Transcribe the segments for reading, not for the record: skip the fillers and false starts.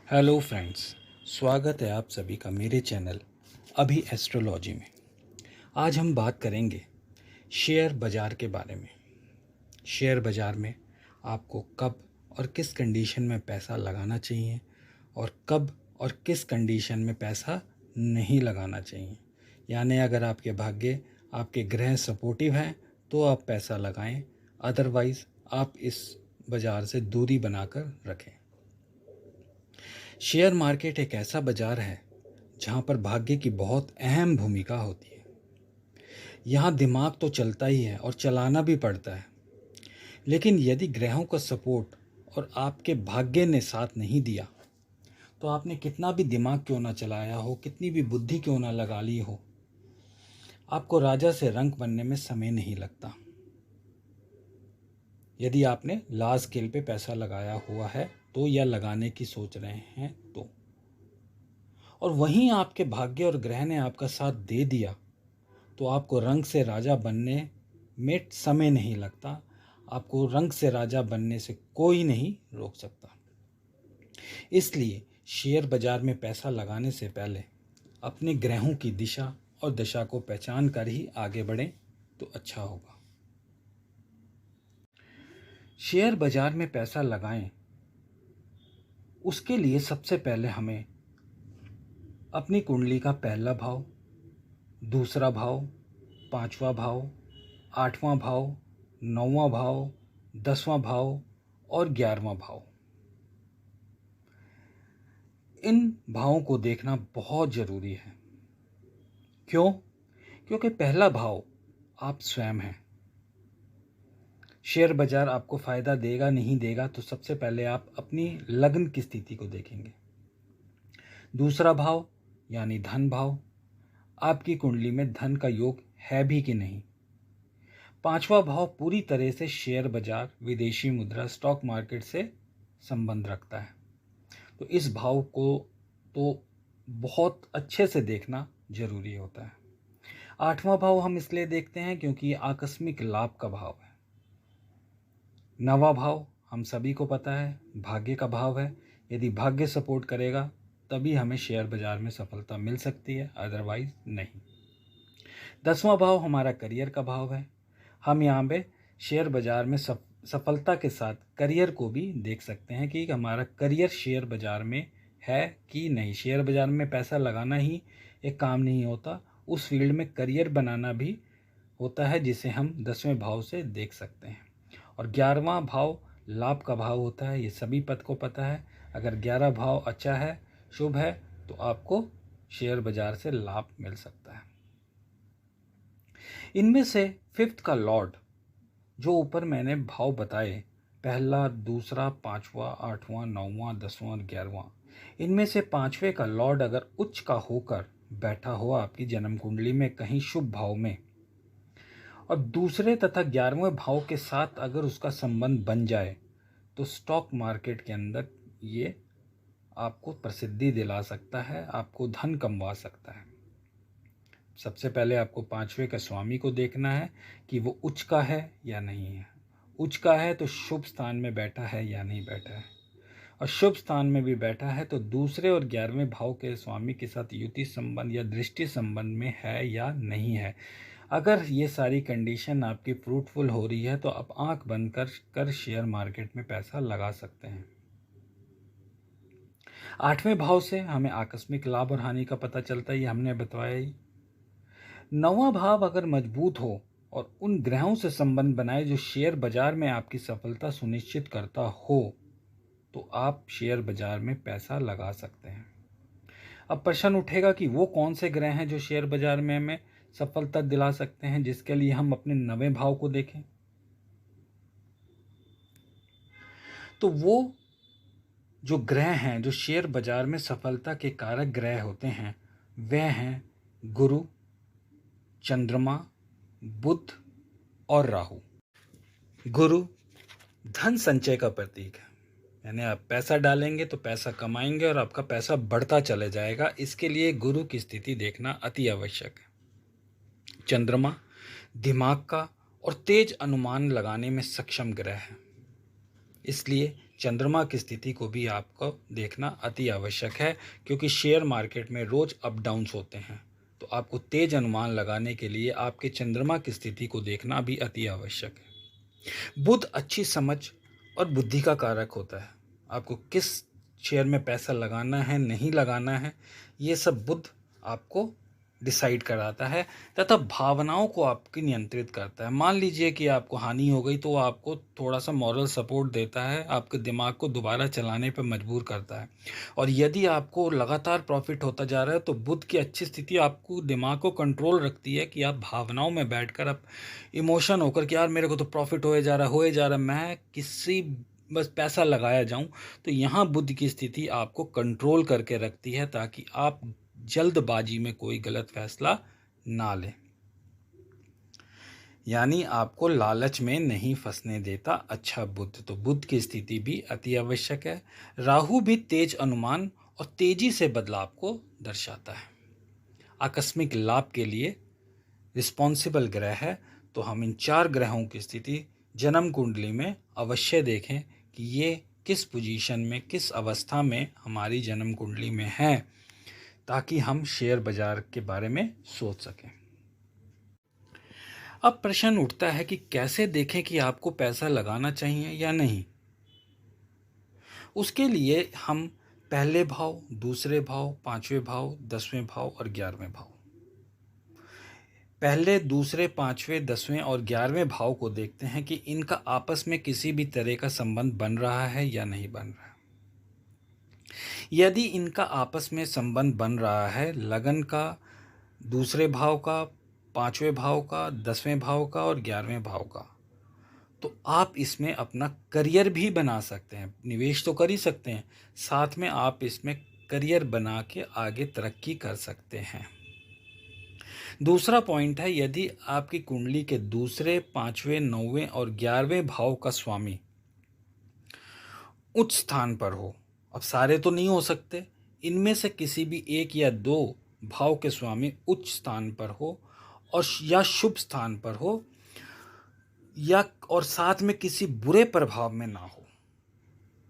Hello friends, स्वागत है आप सभी का मेरे चैनल अभी एस्ट्रोलॉजी में। आज हम बात करेंगे शेयर बाज़ार के बारे में। शेयर बाज़ार में आपको कब और किस कंडीशन में पैसा लगाना चाहिए और कब और किस कंडीशन में पैसा नहीं लगाना चाहिए। यानी अगर आपके भाग्य, आपके ग्रह सपोर्टिव हैं तो आप पैसा लगाएं, अदरवाइज़ आप इस बाज़ार से दूरी बनाकर रखें। शेयर मार्केट एक ऐसा बाजार है जहां पर भाग्य की बहुत अहम भूमिका होती है। यहाँ दिमाग तो चलता ही है और चलाना भी पड़ता है, लेकिन यदि ग्रहों का सपोर्ट और आपके भाग्य ने साथ नहीं दिया तो आपने कितना भी दिमाग क्यों ना चलाया हो, कितनी भी बुद्धि क्यों ना लगा ली हो, आपको राजा से रंक बनने में समय नहीं लगता। यदि आपने लार्ज स्केल पे पैसा लगाया हुआ है तो, या लगाने की सोच रहे हैं तो, और वहीं आपके भाग्य और ग्रह ने आपका साथ दे दिया तो आपको रंग से राजा बनने में समय नहीं लगता। आपको रंग से राजा बनने से कोई नहीं रोक सकता। इसलिए शेयर बाजार में पैसा लगाने से पहले अपने ग्रहों की दिशा और दशा को पहचान कर ही आगे बढ़ें तो अच्छा होगा। शेयर बाजार में पैसा लगाएं, उसके लिए सबसे पहले हमें अपनी कुंडली का पहला भाव, दूसरा भाव, पांचवा भाव, आठवां भाव, नौवां भाव, 10वां भाव और 11वां भाव, इन भावों को देखना बहुत ज़रूरी है। क्यों? क्योंकि पहला भाव आप स्वयं हैं। शेयर बाजार आपको फ़ायदा देगा नहीं देगा तो सबसे पहले आप अपनी लग्न की स्थिति को देखेंगे। दूसरा भाव यानी धन भाव, आपकी कुंडली में धन का योग है भी कि नहीं। पांचवा भाव पूरी तरह से शेयर बाजार, विदेशी मुद्रा, स्टॉक मार्केट से संबंध रखता है, तो इस भाव को तो बहुत अच्छे से देखना जरूरी होता है। आठवां भाव हम इसलिए देखते हैं क्योंकि ये आकस्मिक लाभ का भाव है। नवा भाव हम सभी को पता है भाग्य का भाव है। यदि भाग्य सपोर्ट करेगा तभी हमें शेयर बाजार में सफलता मिल सकती है, अदरवाइज नहीं। 10वां भाव हमारा करियर का भाव है। हम यहाँ पे शेयर बाजार में सफलता के साथ करियर को भी देख सकते हैं कि हमारा करियर शेयर बाजार में है कि नहीं। शेयर बाजार में पैसा लगाना ही एक काम नहीं होता, उस फील्ड में करियर बनाना भी होता है, जिसे हम 10वें भाव से देख सकते हैं। और 11वां भाव लाभ का भाव होता है, ये सभी पद को पता है। अगर 11 भाव अच्छा है, शुभ है, तो आपको शेयर बाजार से लाभ मिल सकता है। इनमें से फिफ्थ का लॉर्ड, जो ऊपर मैंने भाव बताए, पहला, दूसरा, पांचवा, आठवां, नौवां, 10वां और 11वां, इनमें से पांचवे का लॉर्ड अगर उच्च का होकर बैठा हो आपकी जन्म कुंडली में कहीं शुभ भाव में, और दूसरे तथा 11वें भाव के साथ अगर उसका संबंध बन जाए तो स्टॉक मार्केट के अंदर ये आपको प्रसिद्धि दिला सकता है, आपको धन कमवा सकता है। सबसे पहले आपको पांचवे का स्वामी को देखना है कि वो उच्च का है या नहीं है। उच्च का है तो शुभ स्थान में बैठा है या नहीं बैठा है, और शुभ स्थान में भी बैठा है तो दूसरे और 11वें भाव के स्वामी के साथ युति संबंध या दृष्टि संबंध में है या नहीं है। अगर ये सारी कंडीशन आपकी फ्रूटफुल हो रही है तो आप आंख बंद कर शेयर मार्केट में पैसा लगा सकते हैं। 8वें भाव से हमें आकस्मिक लाभ और हानि का पता चलता है, ये हमने बताया ही। 9वां भाव अगर मजबूत हो और उन ग्रहों से संबंध बनाए जो शेयर बाजार में आपकी सफलता सुनिश्चित करता हो तो आप शेयर बाजार में पैसा लगा सकते हैं। अब प्रश्न उठेगा कि वो कौन से ग्रह हैं जो शेयर बाजार में हमें सफलता दिला सकते हैं, जिसके लिए हम अपने 9वें भाव को देखें। तो वो जो ग्रह हैं जो शेयर बाजार में सफलता के कारक ग्रह होते हैं, वह हैं गुरु, चंद्रमा, बुध और राहु। गुरु धन संचय का प्रतीक है, यानी आप पैसा डालेंगे तो पैसा कमाएंगे और आपका पैसा बढ़ता चले जाएगा। इसके लिए गुरु की स्थिति देखना अति आवश्यक है। चंद्रमा दिमाग का और तेज अनुमान लगाने में सक्षम ग्रह है, इसलिए चंद्रमा की स्थिति को भी आपको देखना अति आवश्यक है, क्योंकि शेयर मार्केट में रोज अप डाउन्स होते हैं। तो आपको तेज अनुमान लगाने के लिए आपके चंद्रमा की स्थिति को देखना भी अति आवश्यक है। बुध अच्छी समझ और बुद्धि का कारक होता है। आपको किस शेयर में पैसा लगाना है, नहीं लगाना है, ये सब बुध आपको डिसाइड कराता है तथा भावनाओं को आपकी नियंत्रित करता है। मान लीजिए कि आपको हानि हो गई, तो वो आपको थोड़ा सा मॉरल सपोर्ट देता है, आपके दिमाग को दोबारा चलाने पर मजबूर करता है। और यदि आपको लगातार प्रॉफिट होता जा रहा है, तो बुध की अच्छी स्थिति आपको दिमाग को कंट्रोल रखती है कि आप भावनाओं में बैठकर आप इमोशन होकर कि यार मेरे को तो प्रॉफिट होए जा रहा है, मैं किसी बस पैसा लगाया जाऊं। तो यहाँ बुध की स्थिति आपको कंट्रोल करके रखती है, ताकि आप जल्दबाजी में कोई गलत फैसला ना लें। यानी आपको लालच में नहीं फंसने देता अच्छा बुध। तो बुध की स्थिति भी अति आवश्यक है। राहु भी तेज अनुमान और तेजी से बदलाव को दर्शाता है। आकस्मिक लाभ के लिए रिस्पॉन्सिबल ग्रह है। तो हम इन 4 ग्रहों की स्थिति जन्म कुंडली में अवश्य देखें कि ये किस पोजीशन में, किस अवस्था में हमारी जन्म कुंडली में है, ताकि हम शेयर बाजार के बारे में सोच सकें। अब प्रश्न उठता है कि कैसे देखें कि आपको पैसा लगाना चाहिए या नहीं। उसके लिए हम पहले भाव, दूसरे भाव, 5वें भाव, 10वें भाव और 11वें भाव, पहले, दूसरे, 5वें, 10वें और 11वें भाव को देखते हैं कि इनका आपस में किसी भी तरह का संबंध बन रहा है या नहीं बन रहा है। यदि इनका आपस में संबंध बन रहा है, लगन का, दूसरे भाव का, 5वें भाव का, 10वें भाव का और 11वें भाव का, तो आप इसमें अपना करियर भी बना सकते हैं। निवेश तो कर ही सकते हैं, साथ में आप इसमें करियर बना के आगे तरक्की कर सकते हैं। दूसरा पॉइंट है, यदि आपकी कुंडली के दूसरे, 5वें, 9वें और 11वें भाव का स्वामी उच्च स्थान पर हो, अब सारे तो नहीं हो सकते, इनमें से किसी भी एक या 2 भाव के स्वामी उच्च स्थान पर हो और या शुभ स्थान पर हो, या और साथ में किसी बुरे प्रभाव में ना हो,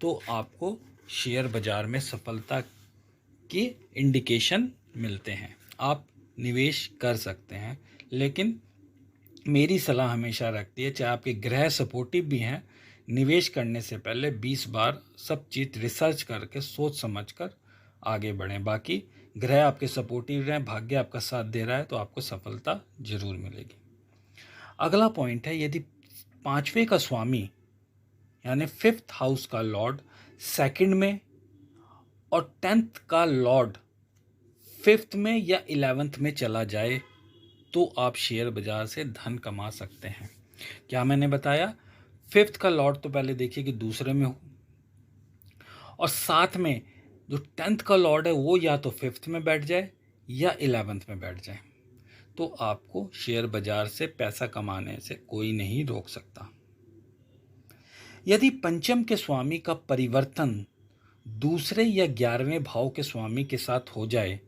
तो आपको शेयर बाजार में सफलता की इंडिकेशन मिलते हैं। आप निवेश कर सकते हैं, लेकिन मेरी सलाह हमेशा रखती है, चाहे आपके ग्रह सपोर्टिव भी हैं, निवेश करने से पहले 20 बार सब चीज़ रिसर्च करके सोच समझ कर आगे बढ़ें। बाकी ग्रह आपके सपोर्टिव रहें, भाग्य आपका साथ दे रहा है, तो आपको सफलता जरूर मिलेगी। अगला पॉइंट है, यदि 5वें का स्वामी यानी 5th हाउस का लॉर्ड 2nd में और 10th का लॉर्ड 5th में या 11th में चला जाए, तो आप शेयर बाजार से धन कमा सकते हैं। क्या मैंने बताया? 5th का लॉर्ड तो पहले देखिए कि दूसरे में हो, और साथ में जो 10th का लॉर्ड है वो या तो 5th में बैठ जाए या 11th में बैठ जाए, तो आपको शेयर बाजार से पैसा कमाने से कोई नहीं रोक सकता। यदि पंचम के स्वामी का परिवर्तन दूसरे या 11वें भाव के स्वामी के साथ हो जाए,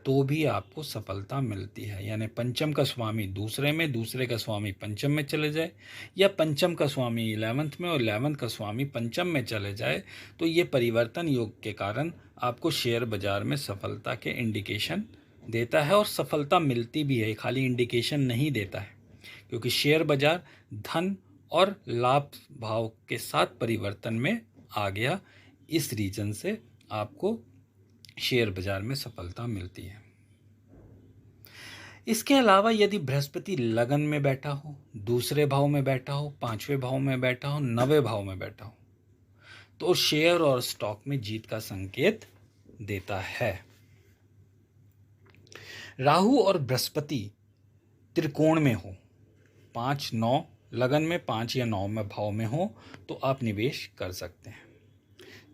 तो भी आपको सफलता मिलती है। यानी पंचम का स्वामी दूसरे में, दूसरे का स्वामी पंचम में चले जाए, या पंचम का स्वामी 11th में और 11th का स्वामी पंचम में चले जाए, तो ये परिवर्तन योग के कारण आपको शेयर बाजार में सफलता के इंडिकेशन देता है, और सफलता मिलती भी है, खाली इंडिकेशन नहीं देता है। क्योंकि शेयर बाजार धन और लाभ भाव के साथ परिवर्तन में आ गया, इस रीजन से आपको शेयर बाजार में सफलता मिलती है। इसके अलावा यदि बृहस्पति लगन में बैठा हो, दूसरे भाव में बैठा हो, 5वें भाव में बैठा हो, 9वें भाव में बैठा हो, तो शेयर और स्टॉक में जीत का संकेत देता है। राहु और बृहस्पति त्रिकोण में हो, 5, 9 लगन में 5 या 9 में भाव में हो, तो आप निवेश कर सकते हैं।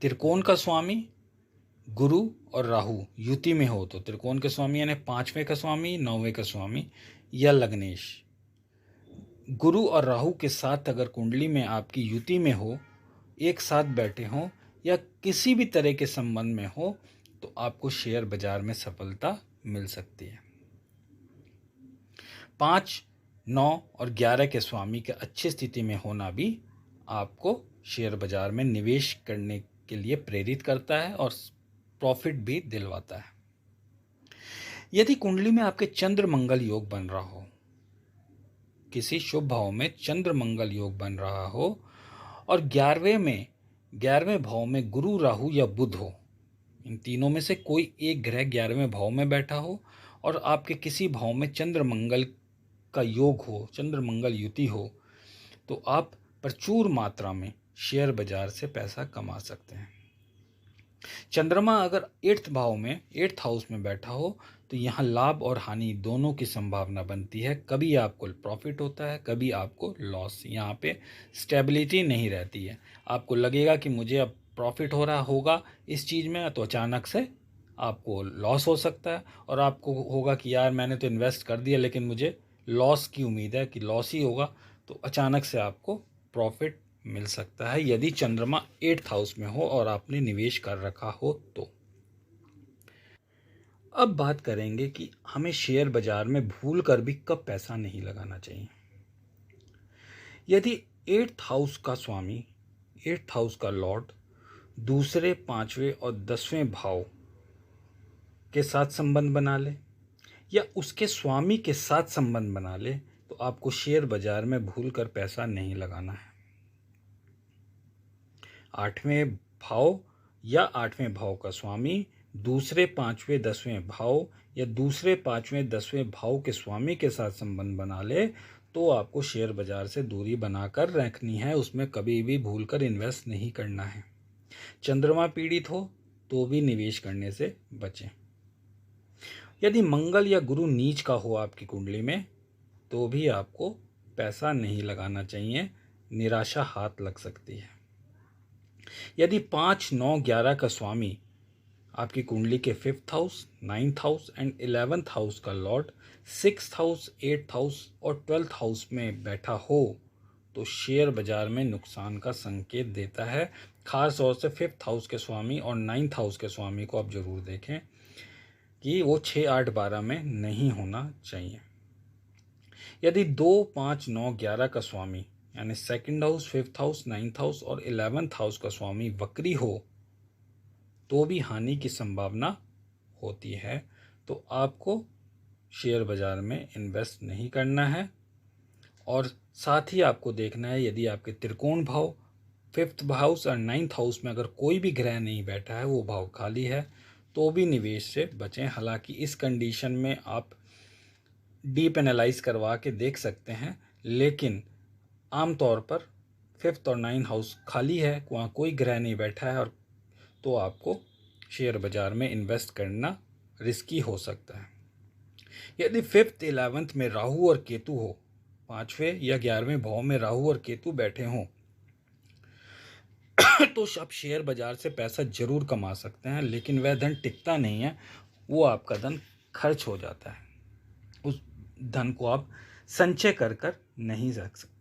त्रिकोण का स्वामी गुरु और राहु युति में हो, तो त्रिकोण के स्वामी यानी 5वें का स्वामी, 9वें का स्वामी या लग्नेश गुरु और राहु के साथ अगर कुंडली में आपकी युति में हो, एक साथ बैठे हो या किसी भी तरह के संबंध में हो, तो आपको शेयर बाजार में सफलता मिल सकती है। 5, 9 और 11 के स्वामी के अच्छी स्थिति में होना भी आपको शेयर बाजार में निवेश करने के लिए प्रेरित करता है और प्रॉफिट भी दिलवाता है। यदि कुंडली में आपके चंद्र मंगल योग बन रहा हो, किसी शुभ भाव में चंद्र मंगल योग बन रहा हो और 11वें भाव में गुरु राहु या बुध हो, इन तीनों में से कोई एक ग्रह 11वें भाव में बैठा हो और आपके किसी भाव में चंद्र मंगल का योग हो, चंद्र मंगल युति हो, तो आप प्रचुर मात्रा में शेयर बाजार से पैसा कमा सकते हैं। चंद्रमा अगर 8th हाउस में बैठा हो तो यहाँ लाभ और हानि दोनों की संभावना बनती है। कभी आपको प्रॉफिट होता है, कभी आपको लॉस। यहाँ पे स्टेबिलिटी नहीं रहती है। आपको लगेगा कि मुझे अब प्रॉफिट हो रहा होगा इस चीज़ में, तो अचानक से आपको लॉस हो सकता है। और आपको होगा कि यार मैंने तो इन्वेस्ट कर दिया लेकिन मुझे लॉस की उम्मीद है कि लॉस ही होगा, तो अचानक से आपको प्रॉफिट मिल सकता है यदि चंद्रमा 8th हाउस में हो और आपने निवेश कर रखा हो तो। अब बात करेंगे कि हमें शेयर बाजार में भूल कर भी कब पैसा नहीं लगाना चाहिए। यदि 8th हाउस का स्वामी, 8th हाउस का लॉर्ड दूसरे, 5वें और 10वें भाव के साथ संबंध बना ले या उसके स्वामी के साथ संबंध बना ले, तो आपको शेयर बाजार में भूल कर पैसा नहीं लगाना है। 8वें भाव या 8वें भाव का स्वामी दूसरे, 5वें, 10वें भाव या दूसरे, 5वें, 10वें भाव के स्वामी के साथ संबंध बना ले, तो आपको शेयर बाजार से दूरी बनाकर रखनी है। उसमें कभी भी भूलकर इन्वेस्ट नहीं करना है। चंद्रमा पीड़ित हो तो भी निवेश करने से बचें। यदि मंगल या गुरु नीच का हो आपकी कुंडली में, तो भी आपको पैसा नहीं लगाना चाहिए, निराशा हाथ लग सकती है। यदि 5, 9, 11 का स्वामी आपकी कुंडली के 5th house, 9th house and 11th house का lord 6th house, 8th house और 12th हाउस में बैठा हो, तो शेयर बाजार में नुकसान का संकेत देता है। खास तौर से 5th हाउस के स्वामी और 9th हाउस के स्वामी को आप जरूर देखें कि वो 6, 8, 12 में नहीं होना चाहिए। यदि 2, 5, 9, 11 का स्वामी यानी 2nd house, 5th house, 9th house और 11th हाउस का स्वामी वक्री हो, तो भी हानि की संभावना होती है। तो आपको शेयर बाजार में इन्वेस्ट नहीं करना है। और साथ ही आपको देखना है यदि आपके त्रिकोण भाव 5th हाउस और 9th हाउस में अगर कोई भी ग्रह नहीं बैठा है, वो भाव खाली है, तो भी निवेश से बचें। हालांकि इस कंडीशन में आप डीप एनालाइज करवा के देख सकते हैं, लेकिन आमतौर पर 5th और 9th हाउस खाली है, वहाँ कोई ग्रह नहीं बैठा है, और तो आपको शेयर बाजार में इन्वेस्ट करना रिस्की हो सकता है। यदि 5th, 11th में राहु और केतु हो, 5वें या 11वें भाव में राहु और केतु बैठे हों, तो आप शेयर बाजार से पैसा जरूर कमा सकते हैं, लेकिन वह धन टिकता नहीं है, वो आपका धन खर्च हो जाता है। उस धन को आप संचय कर कर नहीं रख सकते।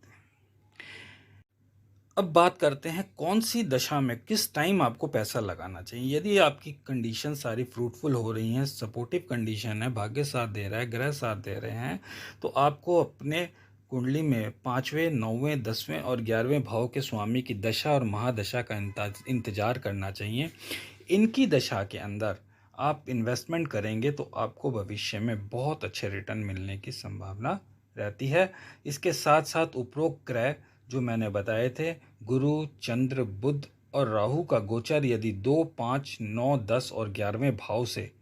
अब बात करते हैं कौन सी दशा में किस टाइम आपको पैसा लगाना चाहिए। यदि आपकी कंडीशन सारी फ्रूटफुल हो रही हैं, सपोर्टिव कंडीशन है, भाग्य साथ दे रहा है, ग्रह साथ दे रहे हैं, तो आपको अपने कुंडली में 5वें, 9वें, 10वें और 11वें भाव के स्वामी की दशा और महादशा का इंतजार करना चाहिए। इनकी दशा के अंदर आप इन्वेस्टमेंट करेंगे तो आपको भविष्य में बहुत अच्छे रिटर्न मिलने की संभावना रहती है। इसके साथ साथ उपरोक्त ग्रह जो मैंने बताए थे, गुरु, चंद्र, बुध और राहु का गोचर यदि 2, 5, 9, 10 और 11वें भाव से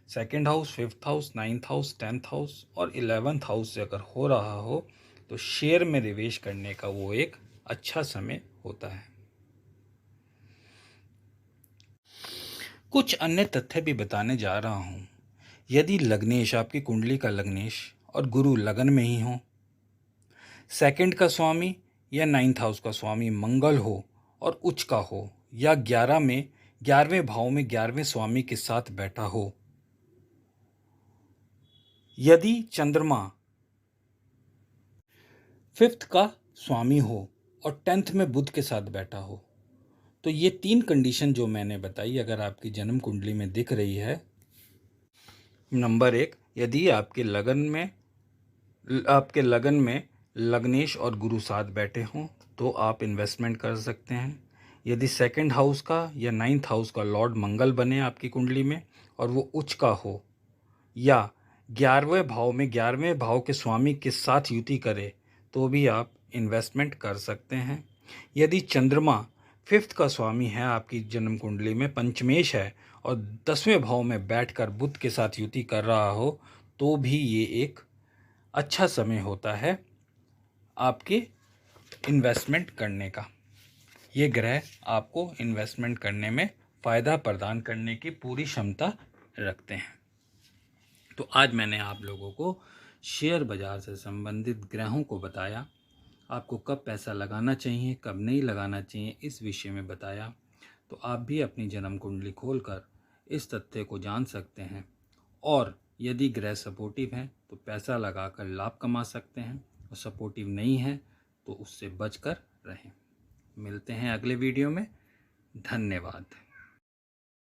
2nd house, 5th house, 9th house, 10th house और 11th हाउस से अगर हो रहा हो, तो शेयर में निवेश करने का वो एक अच्छा समय होता है। कुछ अन्य तथ्य भी बताने जा रहा हूं। यदि लग्नेश, आपकी कुंडली का लग्नेश और गुरु लगन में ही हो, 2nd का स्वामी या 9th हाउस का स्वामी मंगल हो और उच्च का हो, या 11वें भाव में 11वें स्वामी के साथ बैठा हो, यदि चंद्रमा 5th का स्वामी हो और 10th में बुध के साथ बैठा हो, तो ये 3 कंडीशन जो मैंने बताई अगर आपकी जन्म कुंडली में दिख रही है। नंबर 1, यदि आपके लगन में लग्नेश और गुरु साथ बैठे हों तो आप इन्वेस्टमेंट कर सकते हैं। यदि सेकंड हाउस का या 9th हाउस का लॉर्ड मंगल बने आपकी कुंडली में और वो उच्च का हो, या 11वें भाव के स्वामी के साथ युति करे तो भी आप इन्वेस्टमेंट कर सकते हैं। यदि चंद्रमा 5th का स्वामी है आपकी जन्म कुंडली में, पंचमेश है और 10वें भाव में बैठकर बुध के साथ युति कर रहा हो तो भी ये एक अच्छा समय होता है आपके इन्वेस्टमेंट करने का। ये ग्रह आपको इन्वेस्टमेंट करने में फ़ायदा प्रदान करने की पूरी क्षमता रखते हैं। तो आज मैंने आप लोगों को शेयर बाज़ार से संबंधित ग्रहों को बताया, आपको कब पैसा लगाना चाहिए कब नहीं लगाना चाहिए इस विषय में बताया। तो आप भी अपनी जन्म कुंडली खोलकर इस तथ्य को जान सकते हैं और यदि ग्रह सपोर्टिव हैं तो पैसा लगाकर लाभ कमा सकते हैं और सपोर्टिव नहीं है तो उससे बचकर रहें। मिलते हैं अगले वीडियो में। धन्यवाद।